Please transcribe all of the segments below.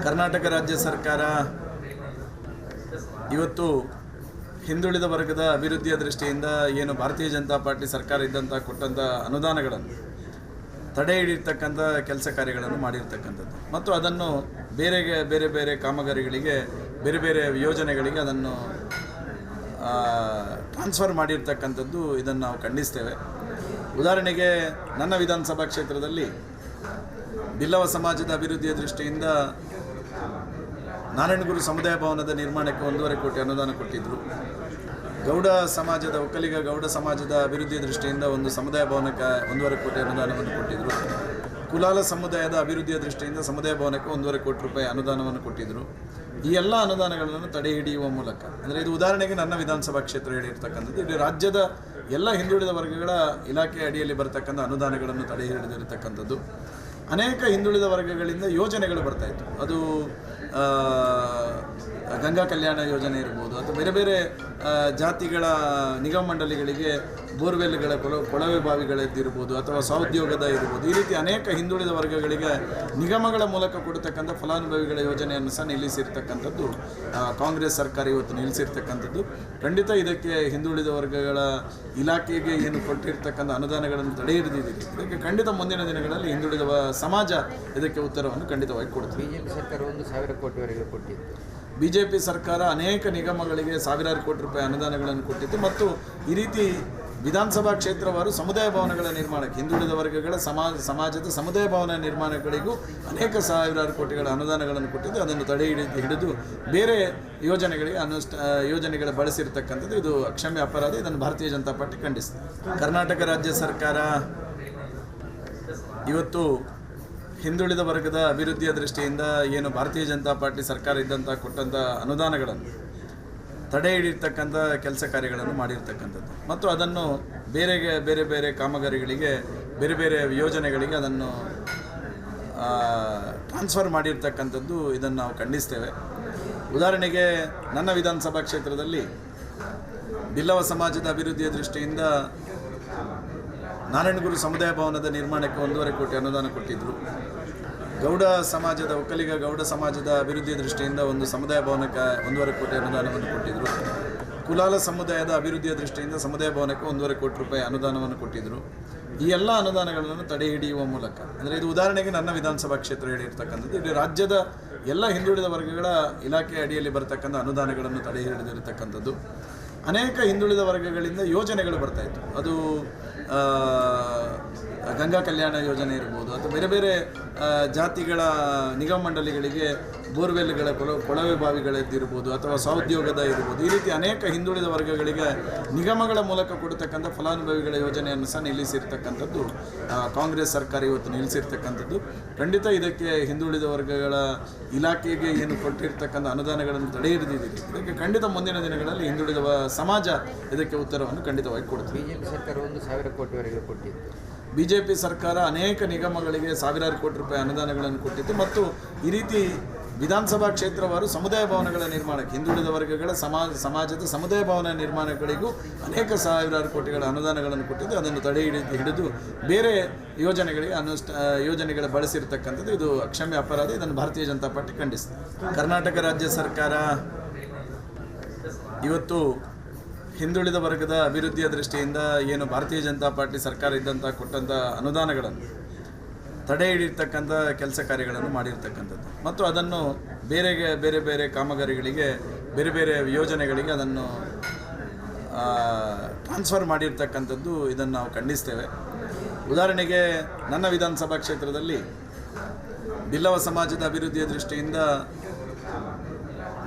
ಕರ್ನಾಟಕ ರಾಜ್ಯ ಸರ್ಕಾರ ಇವತ್ತು ಹಿಂದುಳಿದ ವರ್ಗದ ಅಭಿವೃದ್ಧಿಯ ದೃಷ್ಟಿಯಿಂದ ಏನು ಭಾರತೀಯ ಜನತಾ ಪಾರ್ಟಿ ಸರ್ಕಾರ ಇದ್ದಂಥ ಕೊಟ್ಟಂಥ ಅನುದಾನಗಳನ್ನು ತಡೆ ಹಿಡಿರ್ತಕ್ಕಂಥ ಕೆಲಸ ಕಾರ್ಯಗಳನ್ನು ಮಾಡಿರ್ತಕ್ಕಂಥದ್ದು ಮತ್ತು ಅದನ್ನು ಬೇರೆ ಬೇರೆ ಕಾಮಗಾರಿಗಳಿಗೆ ಬೇರೆ ಬೇರೆ ಯೋಜನೆಗಳಿಗೆ ಅದನ್ನು ಟ್ರಾನ್ಸ್ಫರ್ ಮಾಡಿರ್ತಕ್ಕಂಥದ್ದು ಇದನ್ನು ನಾವು ಖಂಡಿಸ್ತೇವೆ. ಉದಾಹರಣೆಗೆ ನನ್ನ ವಿಧಾನಸಭಾ ಕ್ಷೇತ್ರದಲ್ಲಿ ಬಿಲ್ಲವ ಸಮಾಜದ ಅಭಿವೃದ್ಧಿಯ ದೃಷ್ಟಿಯಿಂದ ನಾರಾಯಣಗುರು ಸಮುದಾಯ ಭವನದ ನಿರ್ಮಾಣಕ್ಕೆ 1.5 ಕೋಟಿ ಅನುದಾನ ಕೊಟ್ಟಿದ್ದರು. ಗೌಡ ಸಮಾಜದ ಒಕ್ಕಲಿಗ ಗೌಡ ಸಮಾಜದ ಅಭಿವೃದ್ಧಿಯ ದೃಷ್ಟಿಯಿಂದ ಒಂದು ಸಮುದಾಯ ಭವನಕ್ಕೆ 1.5 ಕೋಟಿ ಅನುದಾನವನ್ನು ಕೊಟ್ಟಿದ್ದರು. ಕುಲಾಲ ಸಮುದಾಯದ ಅಭಿವೃದ್ಧಿಯ ದೃಷ್ಟಿಯಿಂದ ಸಮುದಾಯ ಭವನಕ್ಕೆ 1.5 ಕೋಟಿ ರೂಪಾಯಿ ಅನುದಾನವನ್ನು ಕೊಟ್ಟಿದ್ದರು. ಈ ಎಲ್ಲ ಅನುದಾನಗಳನ್ನು ತಡೆ ಹಿಡಿಯುವ ಮೂಲಕ, ಅಂದರೆ ಇದು ಉದಾಹರಣೆಗೆ ನನ್ನ ವಿಧಾನಸಭಾ ಕ್ಷೇತ್ರ ಹೇಳಿರ್ತಕ್ಕಂಥದ್ದು, ಇಡೀ ರಾಜ್ಯದ ಎಲ್ಲ ಹಿಂದುಳಿದ ವರ್ಗಗಳ ಇಲಾಖೆ ಅಡಿಯಲ್ಲಿ ಬರತಕ್ಕಂಥ ಅನುದಾನಗಳನ್ನು ತಡೆ ಹಿಡಿದಿರತಕ್ಕಂಥದ್ದು. ಅನೇಕ ಹಿಂದುಳಿದ ವರ್ಗಗಳಿಂದ ಯೋಜನೆಗಳು ಬರ್ತಾಯಿತ್ತು. ಅದು ಗಂಗಾ ಕಲ್ಯಾಣ ಯೋಜನೆ ಇರ್ಬೋದು, ಅಥವಾ ಬೇರೆ ಬೇರೆ ಜಾತಿಗಳ ನಿಗಮ ಮಂಡಳಿಗಳಿಗೆ ಬೋರ್ವೆಲ್ಗಳ ಕೊಳವೆ ಬಾವಿಗಳದ್ದಿರ್ಬೋದು, ಅಥವಾ ಸ್ವಉದ್ಯೋಗದ ಇರ್ಬೋದು. ಈ ರೀತಿ ಅನೇಕ ಹಿಂದುಳಿದ ವರ್ಗಗಳಿಗೆ ನಿಗಮಗಳ ಮೂಲಕ ಕೊಡತಕ್ಕಂಥ ಫಲಾನುಭವಿಗಳ ಯೋಜನೆಯನ್ನು ಸಹ ನಿಲ್ಲಿಸಿರ್ತಕ್ಕಂಥದ್ದು ಕಾಂಗ್ರೆಸ್ ಸರ್ಕಾರ ಇವತ್ತು ನಿಲ್ಲಿಸಿರ್ತಕ್ಕಂಥದ್ದು. ಖಂಡಿತ ಇದಕ್ಕೆ ಹಿಂದುಳಿದ ವರ್ಗಗಳ ಇಲಾಖೆಗೆ ಏನು ಕೊಟ್ಟಿರ್ತಕ್ಕಂಥ ಅನುದಾನಗಳನ್ನು ತಡೆ ಹಿಡಿದಿದ್ದೀರಿ. ಇದಕ್ಕೆ ಖಂಡಿತ ಮುಂದಿನ ದಿನಗಳಲ್ಲಿ ಹಿಂದುಳಿದ ಸಮಾಜ ಇದಕ್ಕೆ ಉತ್ತರವನ್ನು ಖಂಡಿತವಾಗಿ ಕೊಡ್ತೀವಿ. ಬಿಜೆಪಿ ಸರ್ಕಾರ 1,000 ಕೋಟಿವರೆಗೆ ಕೊಟ್ಟಿತ್ತು. ಬಿಜೆಪಿ ಸರ್ಕಾರ ಅನೇಕ ನಿಗಮಗಳಿಗೆ ಸಾವಿರಾರು ಕೋಟಿ ರೂಪಾಯಿ ಅನುದಾನಗಳನ್ನು ಕೊಟ್ಟಿತ್ತು ಮತ್ತು ಈ ರೀತಿ ವಿಧಾನಸಭಾ ಕ್ಷೇತ್ರವಾರು ಸಮುದಾಯ ಭವನಗಳ ನಿರ್ಮಾಣಕ್ಕೆ, ಹಿಂದುಳಿದ ವರ್ಗಗಳ ಸಮಾಜದ ಸಮುದಾಯ ಭವನ ನಿರ್ಮಾಣಗಳಿಗೂ ಅನೇಕ ಸಾವಿರಾರು ಕೋಟಿಗಳ ಅನುದಾನಗಳನ್ನು ಕೊಟ್ಟಿದ್ದು. ಅದನ್ನು ತಡೆ ಹಿಡಿದು ಬೇರೆ ಯೋಜನೆಗಳಿಗೆ ಯೋಜನೆಗಳ ಬಳಸಿರ್ತಕ್ಕಂಥದ್ದು ಇದು ಅಕ್ಷಮ್ಯ ಅಪರಾಧ. ಇದನ್ನು ಭಾರತೀಯ ಜನತಾ ಪಾರ್ಟಿ ಖಂಡಿಸ್ತದೆ. ಕರ್ನಾಟಕ ರಾಜ್ಯ ಸರ್ಕಾರ ಇವತ್ತು ಹಿಂದುಳಿದ ವರ್ಗದ ಅಭಿವೃದ್ಧಿಯ ದೃಷ್ಟಿಯಿಂದ ಏನು ಭಾರತೀಯ ಜನತಾ ಪಾರ್ಟಿ ಸರ್ಕಾರ ಇದ್ದಂಥ ಕೊಟ್ಟಂಥ ಅನುದಾನಗಳನ್ನು ತಡೆ ಹಿಡಿರ್ತಕ್ಕಂಥ ಕೆಲಸ ಕಾರ್ಯಗಳನ್ನು ಮಾಡಿರ್ತಕ್ಕಂಥದ್ದು ಮತ್ತು ಅದನ್ನು ಬೇರೆ ಬೇರೆ ಕಾಮಗಾರಿಗಳಿಗೆ ಬೇರೆ ಬೇರೆ ಯೋಜನೆಗಳಿಗೆ ಅದನ್ನು ಟ್ರಾನ್ಸ್ಫರ್ ಮಾಡಿರ್ತಕ್ಕಂಥದ್ದು ಇದನ್ನು ನಾವು ಖಂಡಿಸ್ತೇವೆ. ಉದಾಹರಣೆಗೆ ನನ್ನ ವಿಧಾನಸಭಾ ಕ್ಷೇತ್ರದಲ್ಲಿ ಬಿಲ್ಲವ ಸಮಾಜದ ಅಭಿವೃದ್ಧಿಯ ದೃಷ್ಟಿಯಿಂದ ನಾರಾಯಣಗುರು ಸಮುದಾಯ ಭವನದ ನಿರ್ಮಾಣಕ್ಕೆ 1.5 ಕೋಟಿ ಅನುದಾನ ಕೊಟ್ಟಿದ್ದರು. ಗೌಡ ಸಮಾಜದ ಒಕ್ಕಲಿಗ ಗೌಡ ಸಮಾಜದ ಅಭಿವೃದ್ಧಿಯ ದೃಷ್ಟಿಯಿಂದ ಒಂದು ಸಮುದಾಯ ಭವನಕ್ಕೆ 1.5 ಕೋಟಿ ಅನುದಾನವನ್ನು ಕೊಟ್ಟಿದ್ದರು. ಕುಲಾಲ ಸಮುದಾಯದ ಅಭಿವೃದ್ಧಿಯ ದೃಷ್ಟಿಯಿಂದ ಸಮುದಾಯ ಭವನಕ್ಕೆ 1.5 ಕೋಟಿ ರೂಪಾಯಿ ಅನುದಾನವನ್ನು ಕೊಟ್ಟಿದ್ದರು. ಈ ಎಲ್ಲ ಅನುದಾನಗಳನ್ನು ತಡೆ ಹಿಡಿಯುವ ಮೂಲಕ, ಅಂದರೆ ಇದು ಉದಾಹರಣೆಗೆ ನನ್ನ ವಿಧಾನಸಭಾ ಕ್ಷೇತ್ರ ಹೇಳಿರ್ತಕ್ಕಂಥದ್ದು, ಇಡೀ ರಾಜ್ಯದ ಎಲ್ಲ ಹಿಂದುಳಿದ ವರ್ಗಗಳ ಇಲಾಖೆ ಅಡಿಯಲ್ಲಿ ಬರತಕ್ಕಂಥ ಅನುದಾನಗಳನ್ನು ತಡೆ ಹಿಡಿದಿರತಕ್ಕಂಥದ್ದು. ಅನೇಕ ಹಿಂದುಳಿದ ವರ್ಗಗಳಿಂದ ಯೋಜನೆಗಳು ಬರ್ತಾಯಿತ್ತು. ಅದು ಗಂಗಾ ಕಲ್ಯಾಣ ಯೋಜನೆ ಇರ್ಬೋದು, ಅಥವಾ ಬೇರೆ ಬೇರೆ ಜಾತಿಗಳ ನಿಗಮ ಮಂಡಳಿಗಳಿಗೆ ಬೋರ್ವೆಲ್ಗಳ ಕೊಳವೆ ಬಾವಿಗಳದ್ದಿರ್ಬೋದು, ಅಥವಾ ಸ್ವಉದ್ಯೋಗದ ಇರ್ಬೋದು. ಈ ರೀತಿ ಅನೇಕ ಹಿಂದುಳಿದ ವರ್ಗಗಳಿಗೆ ನಿಗಮಗಳ ಮೂಲಕ ಕೊಡತಕ್ಕಂಥ ಫಲಾನುಭವಿಗಳ ಯೋಜನೆಯನ್ನು ಸಹ ನಿಲ್ಲಿಸಿರ್ತಕ್ಕಂಥದ್ದು ಕಾಂಗ್ರೆಸ್ ಸರ್ಕಾರ ಇವತ್ತು ನಿಲ್ಲಿಸಿರ್ತಕ್ಕಂಥದ್ದು. ಖಂಡಿತ ಇದಕ್ಕೆ ಹಿಂದುಳಿದ ವರ್ಗಗಳ ಇಲಾಖೆಗೆ ಏನು ಕೊಟ್ಟಿರ್ತಕ್ಕಂಥ ಅನುದಾನಗಳನ್ನು ತಡೆ ಹಿಡಿದಿದ್ದೀರಿ. ಇದಕ್ಕೆ ಖಂಡಿತ ಮುಂದಿನ ದಿನಗಳಲ್ಲಿ ಹಿಂದುಳಿದ ಸಮಾಜ ಇದಕ್ಕೆ ಉತ್ತರವನ್ನು ಖಂಡಿತವಾಗಿ ಕೊಡ್ತೀವಿ. ಬಿಜೆಪಿ ಸರ್ಕಾರ 1,000 ಕೋಟಿವರೆಗೆ ಕೊಟ್ಟಿತ್ತು. ಬಿಜೆಪಿ ಸರ್ಕಾರ ಅನೇಕ ನಿಗಮಗಳಿಗೆ ಸಾವಿರಾರು ಕೋಟಿ ರೂಪಾಯಿ ಅನುದಾನಗಳನ್ನು ಕೊಟ್ಟಿತ್ತು ಮತ್ತು ಈ ರೀತಿ ವಿಧಾನಸಭಾ ಕ್ಷೇತ್ರವಾರು ಸಮುದಾಯ ಭವನಗಳ ನಿರ್ಮಾಣಕ್ಕೆ, ಹಿಂದುಳಿದ ವರ್ಗಗಳ ಸಮಾಜದ ಸಮುದಾಯ ಭವನ ನಿರ್ಮಾಣಗಳಿಗೂ ಅನೇಕ ಸಾವಿರಾರು ಕೋಟಿಗಳ ಅನುದಾನಗಳನ್ನು ಕೊಟ್ಟಿದ್ದು. ಅದನ್ನು ತಡೆ ಹಿಡಿದು ಬೇರೆ ಯೋಜನೆಗಳಿಗೆ ಯೋಜನೆಗಳ ಬಳಸಿರ್ತಕ್ಕಂಥದ್ದು ಇದು ಅಕ್ಷಮ್ಯ ಅಪರಾಧ. ಇದನ್ನು ಭಾರತೀಯ ಜನತಾ ಪಾರ್ಟಿ ಖಂಡಿಸ್ತದೆ. ಕರ್ನಾಟಕ ರಾಜ್ಯ ಸರ್ಕಾರ ಇವತ್ತು ಹಿಂದುಳಿದ ವರ್ಗದ ಅಭಿವೃದ್ಧಿಯ ದೃಷ್ಟಿಯಿಂದ ಏನು ಭಾರತೀಯ ಜನತಾ ಪಾರ್ಟಿ ಸರ್ಕಾರ ಇದ್ದಂಥ ಕೊಟ್ಟಂಥ ಅನುದಾನಗಳನ್ನು ತಡೆ ಹಿಡಿರ್ತಕ್ಕಂಥ ಕೆಲಸ ಕಾರ್ಯಗಳನ್ನು ಮಾಡಿರ್ತಕ್ಕಂಥದ್ದು ಮತ್ತು ಅದನ್ನು ಬೇರೆ ಬೇರೆ ಕಾಮಗಾರಿಗಳಿಗೆ ಬೇರೆ ಬೇರೆ ಯೋಜನೆಗಳಿಗೆ ಅದನ್ನು ಟ್ರಾನ್ಸ್ಫರ್ ಮಾಡಿರ್ತಕ್ಕಂಥದ್ದು ಇದನ್ನು ನಾವು ಖಂಡಿಸ್ತೇವೆ. ಉದಾಹರಣೆಗೆ ನನ್ನ ವಿಧಾನಸಭಾ ಕ್ಷೇತ್ರದಲ್ಲಿ ಬಿಲ್ಲವ ಸಮಾಜದ ಅಭಿವೃದ್ಧಿಯ ದೃಷ್ಟಿಯಿಂದ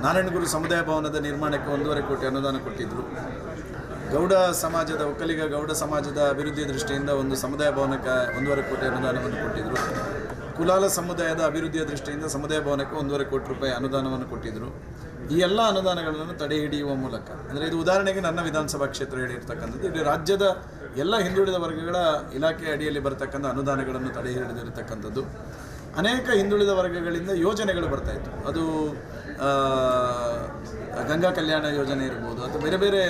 ನಾರಾಯಣಗುರು ಸಮುದಾಯ ಭವನದ ನಿರ್ಮಾಣಕ್ಕೆ 1.5 ಕೋಟಿ ಅನುದಾನ ಕೊಟ್ಟಿದ್ದರು. ಗೌಡ ಸಮಾಜದ ಒಕ್ಕಲಿಗ ಗೌಡ ಸಮಾಜದ ಅಭಿವೃದ್ಧಿಯ ದೃಷ್ಟಿಯಿಂದ ಒಂದು ಸಮುದಾಯ ಭವನಕ್ಕೆ 1.5 ಕೋಟಿ ಅನುದಾನವನ್ನು ಕೊಟ್ಟಿದ್ದರು. ಕುಲಾಲ ಸಮುದಾಯದ ಅಭಿವೃದ್ಧಿಯ ದೃಷ್ಟಿಯಿಂದ ಸಮುದಾಯ ಭವನಕ್ಕೆ 1.5 ಕೋಟಿ ರೂಪಾಯಿ ಅನುದಾನವನ್ನು ಕೊಟ್ಟಿದ್ದರು. ಈ ಎಲ್ಲ ಅನುದಾನಗಳನ್ನು ತಡೆ ಹಿಡಿಯುವ ಮೂಲಕ, ಅಂದರೆ ಇದು ಉದಾಹರಣೆಗೆ ನನ್ನ ವಿಧಾನಸಭಾ ಕ್ಷೇತ್ರ ಹೇಳಿರ್ತಕ್ಕಂಥದ್ದು, ಇಡೀ ರಾಜ್ಯದ ಎಲ್ಲ ಹಿಂದುಳಿದ ವರ್ಗಗಳ ಇಲಾಖೆ ಅಡಿಯಲ್ಲಿ ಬರತಕ್ಕಂಥ ಅನುದಾನಗಳನ್ನು ತಡೆ ಹಿಡಿದಿರತಕ್ಕಂಥದ್ದು. ಅನೇಕ ಹಿಂದುಳಿದ ವರ್ಗಗಳಿಂದ ಯೋಜನೆಗಳು ಬರ್ತಾಯಿತ್ತು. ಅದು ಗಂಗಾ ಕಲ್ಯಾಣ ಯೋಜನೆ ಇರ್ಬೋದು ಅಥವಾ ಬೇರೆ ಬೇರೆ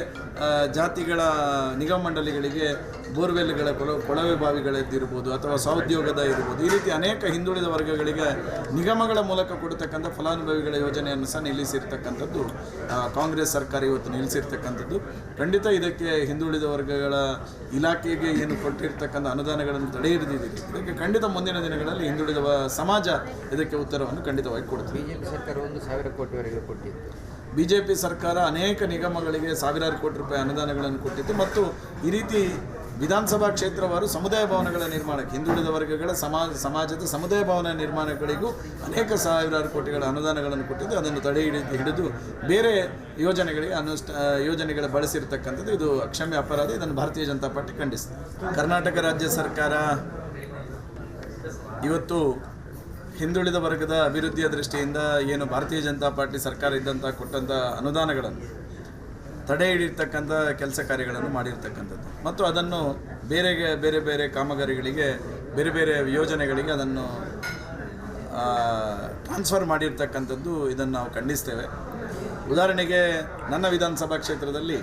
ಜಾತಿಗಳ ನಿಗಮ ಮಂಡಳಿಗಳಿಗೆ ಬೋರ್ವೆಲ್ಗಳ ಕೊಳವೆ ಬಾವಿಗಳದ್ದಿರ್ಬೋದು ಅಥವಾ ಸ್ವಉದ್ಯೋಗದ ಇರ್ಬೋದು, ಈ ರೀತಿ ಅನೇಕ ಹಿಂದುಳಿದ ವರ್ಗಗಳಿಗೆ ನಿಗಮಗಳ ಮೂಲಕ ಕೊಡ್ತಕ್ಕಂಥ ಫಲಾನುಭವಿಗಳ ಯೋಜನೆಯನ್ನು ಸಹ ನಿಲ್ಲಿಸಿರ್ತಕ್ಕಂಥದ್ದು ಕಾಂಗ್ರೆಸ್ ಸರ್ಕಾರ ಇವತ್ತು ನಿಲ್ಲಿಸಿರ್ತಕ್ಕಂಥದ್ದು. ಖಂಡಿತ ಇದಕ್ಕೆ ಹಿಂದುಳಿದ ವರ್ಗಗಳ ಇಲಾಖೆಗೆ ಏನು ಕೊಟ್ಟಿರ್ತಕ್ಕಂಥ ಅನುದಾನಗಳನ್ನು ತಡೆ ಹಿಡಿದಿದೆ. ಇದಕ್ಕೆ ಖಂಡಿತ ಮುಂದಿನ ದಿನಗಳಲ್ಲಿ ಹಿಂದುಳಿದ ಸಮಾಜ ಇದಕ್ಕೆ ಉತ್ತರವನ್ನು ಖಂಡಿತವಾಗಿ ಕೊಡ್ತೀವಿ. ಬಿಜೆಪಿ ಸರ್ಕಾರ 1,000 ಕೋಟಿವರೆಗೆ ಕೊಟ್ಟಿತ್ತು. ಬಿಜೆಪಿ ಸರ್ಕಾರ ಅನೇಕ ನಿಗಮಗಳಿಗೆ ಸಾವಿರಾರು ಕೋಟಿ ರೂಪಾಯಿ ಅನುದಾನಗಳನ್ನು ಕೊಟ್ಟಿತ್ತು ಮತ್ತು ಈ ರೀತಿ ವಿಧಾನಸಭಾ ಕ್ಷೇತ್ರವಾರು ಸಮುದಾಯ ಭವನಗಳ ನಿರ್ಮಾಣಕ್ಕೆ ಹಿಂದುಳಿದ ವರ್ಗಗಳ ಸಮಾಜದ ಸಮುದಾಯ ಭವನ ನಿರ್ಮಾಣಗಳಿಗೂ ಅನೇಕ ಸಾವಿರಾರು ಕೋಟಿಗಳ ಅನುದಾನಗಳನ್ನು ಕೊಟ್ಟಿದ್ದು. ಅದನ್ನು ತಡೆ ಹಿಡಿದು ಬೇರೆ ಯೋಜನೆಗಳಿಗೆ ಯೋಜನೆಗಳ ಬಳಸಿರ್ತಕ್ಕಂಥದ್ದು ಇದು ಅಕ್ಷಮ್ಯ ಅಪರಾಧ. ಇದನ್ನು ಭಾರತೀಯ ಜನತಾ ಪಾರ್ಟಿ ಖಂಡಿಸ್ತದೆ. ಕರ್ನಾಟಕ ರಾಜ್ಯ ಸರ್ಕಾರ ಇವತ್ತು ಹಿಂದುಳಿದ ವರ್ಗದ ಅಭಿವೃದ್ಧಿಯ ದೃಷ್ಟಿಯಿಂದ ಏನು ಭಾರತೀಯ ಜನತಾ ಪಾರ್ಟಿ ಸರ್ಕಾರ ಇದ್ದಂಥ ಕೊಟ್ಟಂಥ ಅನುದಾನಗಳನ್ನು ತಡೆ ಹಿಡಿರ್ತಕ್ಕಂಥ ಕೆಲಸ ಕಾರ್ಯಗಳನ್ನು ಮಾಡಿರ್ತಕ್ಕಂಥದ್ದು ಮತ್ತು ಅದನ್ನು ಬೇರೆ ಬೇರೆ ಕಾಮಗಾರಿಗಳಿಗೆ ಬೇರೆ ಬೇರೆ ಯೋಜನೆಗಳಿಗೆ ಅದನ್ನು ಟ್ರಾನ್ಸ್ಫರ್ ಮಾಡಿರ್ತಕ್ಕಂಥದ್ದು ಇದನ್ನು ನಾವು ಖಂಡಿಸ್ತೇವೆ. ಉದಾಹರಣೆಗೆ ನನ್ನ ವಿಧಾನಸಭಾ ಕ್ಷೇತ್ರದಲ್ಲಿ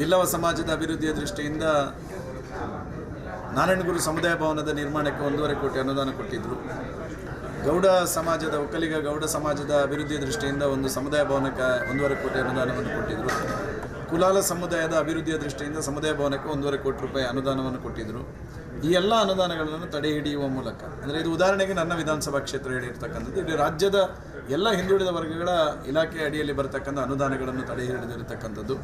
ಬಿಲ್ಲವ ಸಮಾಜದ ಅಭಿವೃದ್ಧಿಯ ದೃಷ್ಟಿಯಿಂದ ನಾರಾಯಣಗುರು ಸಮುದಾಯ ಭವನದ ನಿರ್ಮಾಣಕ್ಕೆ 1.5 ಕೋಟಿ ಅನುದಾನ ಕೊಟ್ಟಿದ್ದರು. ಗೌಡ ಸಮಾಜದ ಒಕ್ಕಲಿಗ ಗೌಡ ಸಮಾಜದ ಅಭಿವೃದ್ಧಿಯ ದೃಷ್ಟಿಯಿಂದ ಒಂದು ಸಮುದಾಯ ಭವನಕ್ಕೆ 1.5 ಕೋಟಿ ಅನುದಾನವನ್ನು ಕೊಟ್ಟಿದ್ದರು. ಕುಲಾಲ ಸಮುದಾಯದ ಅಭಿವೃದ್ಧಿಯ ದೃಷ್ಟಿಯಿಂದ ಸಮುದಾಯ ಭವನಕ್ಕೆ 1.5 ಕೋಟಿ ರೂಪಾಯಿ ಅನುದಾನವನ್ನು ಕೊಟ್ಟಿದ್ದರು. ಈ ಎಲ್ಲ ಅನುದಾನಗಳನ್ನು ತಡೆ ಹಿಡಿಯುವ ಮೂಲಕ, ಅಂದರೆ ಇದು ಉದಾಹರಣೆಗೆ ನನ್ನ ವಿಧಾನಸಭಾ ಕ್ಷೇತ್ರ ಹೇಳಿರ್ತಕ್ಕಂಥದ್ದು, ಇಡೀ ರಾಜ್ಯದ ಎಲ್ಲ ಹಿಂದುಳಿದ ವರ್ಗಗಳ ಇಲಾಖೆ ಅಡಿಯಲ್ಲಿ ಬರತಕ್ಕಂಥ ಅನುದಾನಗಳನ್ನು ತಡೆ ಹಿಡಿದಿರತಕ್ಕಂಥದ್ದು.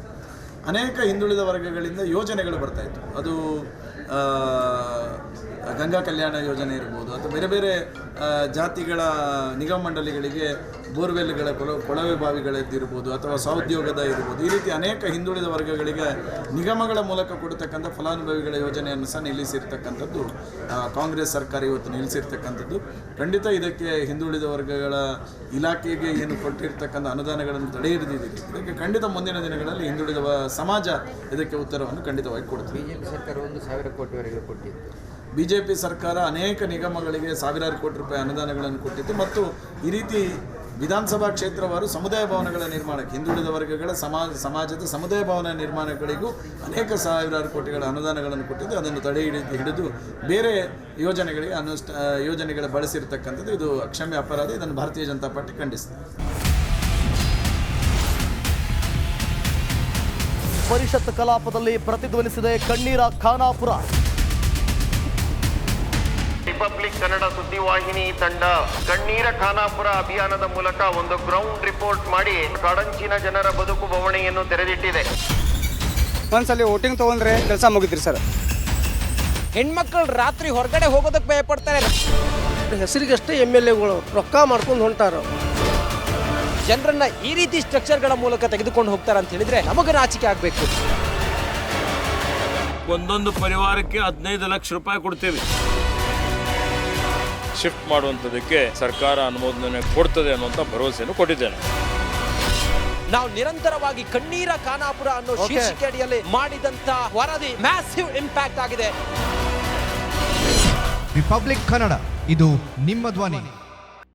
ಅನೇಕ ಹಿಂದುಳಿದ ವರ್ಗಗಳಿಂದ ಯೋಜನೆಗಳು ಬರ್ತಾಯಿತ್ತು. ಅದು ಗಂಗಾ ಕಲ್ಯಾಣ ಯೋಜನೆ ಇರ್ಬೋದು ಅಥವಾ ಬೇರೆ ಬೇರೆ ಜಾತಿಗಳ ನಿಗಮ ಮಂಡಳಿಗಳಿಗೆ ಬೋರ್ವೆಲ್ಗಳ ಕೊಳವೆ ಬಾವಿಗಳದ್ದಿರ್ಬೋದು ಅಥವಾ ಸ್ವಉದ್ಯೋಗದ ಇರ್ಬೋದು, ಈ ರೀತಿ ಅನೇಕ ಹಿಂದುಳಿದ ವರ್ಗಗಳಿಗೆ ನಿಗಮಗಳ ಮೂಲಕ ಕೊಡ್ತಕ್ಕಂಥ ಫಲಾನುಭವಿಗಳ ಯೋಜನೆಯನ್ನು ಸಹ ನಿಲ್ಲಿಸಿರ್ತಕ್ಕಂಥದ್ದು ಕಾಂಗ್ರೆಸ್ ಸರ್ಕಾರ ಇವತ್ತು ನಿಲ್ಲಿಸಿರ್ತಕ್ಕಂಥದ್ದು. ಖಂಡಿತ ಇದಕ್ಕೆ ಹಿಂದುಳಿದ ವರ್ಗಗಳ ಇಲಾಖೆಗೆ ಏನು ಕೊಟ್ಟಿರ್ತಕ್ಕಂಥ ಅನುದಾನಗಳನ್ನು ತಡೆ ಹಿಡಿದಿದೆ. ಇದಕ್ಕೆ ಖಂಡಿತ ಮುಂದಿನ ದಿನಗಳಲ್ಲಿ ಹಿಂದುಳಿದ ಸಮಾಜ ಇದಕ್ಕೆ ಉತ್ತರವನ್ನು ಖಂಡಿತವಾಗಿ ಕೊಡ್ತೀವಿ. ಬಿಜೆಪಿ ಸರ್ಕಾರ 1,000 ಕೋಟಿವರೆಗೆ ಕೊಟ್ಟಿತ್ತು. ಬಿಜೆಪಿ ಸರ್ಕಾರ ಅನೇಕ ನಿಗಮಗಳಿಗೆ ಸಾವಿರಾರು ಕೋಟಿ ರೂಪಾಯಿ ಅನುದಾನಗಳನ್ನು ಕೊಟ್ಟಿತ್ತು ಮತ್ತು ಈ ರೀತಿ ವಿಧಾನಸಭಾ ಕ್ಷೇತ್ರವಾರು ಸಮುದಾಯ ಭವನಗಳ ನಿರ್ಮಾಣಕ್ಕೆ ಹಿಂದುಳಿದ ವರ್ಗಗಳ ಸಮಾಜದ ಸಮುದಾಯ ಭವನ ನಿರ್ಮಾಣಗಳಿಗೂ ಅನೇಕ ಸಾವಿರಾರು ಕೋಟಿಗಳ ಅನುದಾನಗಳನ್ನು ಕೊಟ್ಟಿದ್ದು. ಅದನ್ನು ತಡೆ ಹಿಡಿದು ಬೇರೆ ಯೋಜನೆಗಳಿಗೆ ಯೋಜನೆಗಳ ಬಳಸಿರ್ತಕ್ಕಂಥದ್ದು ಇದು ಅಕ್ಷಮ್ಯ ಅಪರಾಧ. ಇದನ್ನು ಭಾರತೀಯ ಜನತಾ ಪಾರ್ಟಿ ಖಂಡಿಸ್ತದೆ. ಪರಿಷತ್ ಕಲಾಪದಲ್ಲಿ ಪ್ರತಿಧ್ವನಿಸಿದೆ ಕಣ್ಣೀರ ಖಾನಾಪುರ. ರಿಪಬ್ಲಿಕ್ ಕನ್ನಡ ಸುದ್ದಿವಾಹಿನಿ ತಂಡ ಕಣ್ಣೀರ ಖಾನಾಪುರ ಅಭಿಯಾನದ ಮೂಲಕ ಒಂದು ಗ್ರೌಂಡ್ ರಿಪೋರ್ಟ್ ಮಾಡಿ ಕಾಡಂಚಿನ ಜನರ ಬದುಕು ಬವಣೆಯನ್ನು ತೆರೆದಿಟ್ಟಿದೆ. ಒಂದ್ಸಲಿ ವೋಟಿಂಗ್ ತಗೊಂಡ್ರೆ ಕೆಲಸ ಮುಗಿದ್ರಿ ಸರ್. ಹೆಣ್ಮಕ್ಳು ರಾತ್ರಿ ಹೊರಗಡೆ ಹೋಗೋದಕ್ಕೆ ಭಯ ಪಡ್ತಾರೆ. ಹೆಸರಿಗಷ್ಟೇ MLAಗಳು ರೊಕ್ಕ ಮಾಡ್ಕೊಂಡು ಹೊಂಟಾರ. ಜನರನ್ನ ಈ ರೀತಿ ಸ್ಟ್ರಕ್ಚರ್ಗಳ ಮೂಲಕ ತೆಗೆದುಕೊಂಡು ಹೋಗ್ತಾರೆ ಅಂತ ಹೇಳಿದ್ರೆ ನಮಗೆ ನಾಚಿಕೆ ಆಗಬೇಕು. ಒಂದೊಂದು ಪರಿವಾರಕ್ಕೆ 15 ಲಕ್ಷ ರೂಪಾಯಿ ಕೊಡ್ತೇವೆ. ಶಿಫ್ಟ್ ಮಾಡುವಂಥದ್ದಕ್ಕೆ ಸರ್ಕಾರ ಅನುಮೋದನೆ ಕೊಡ್ತದೆ ಅನ್ನುವಂಥ ಭರವಸೆಯನ್ನು ಕೊಟ್ಟಿದ್ದೇನೆ. ನಾವು ನಿರಂತರವಾಗಿ ಕಣ್ಣೀರ ಖಾನಾಪುರ ಅನ್ನೋ ಶೀರ್ಷಿಕೆ ಅಡಿಯಲ್ಲಿ ಮಾಡಿದಂತ ವರದಿ ಮ್ಯಾಸಿವ್ ಇಂಪ್ಯಾಕ್ಟ್ ಆಗಿದೆ. ರಿಪಬ್ಲಿಕ್ ಕನ್ನಡ, ಇದು ನಿಮ್ಮ ಧ್ವನಿ.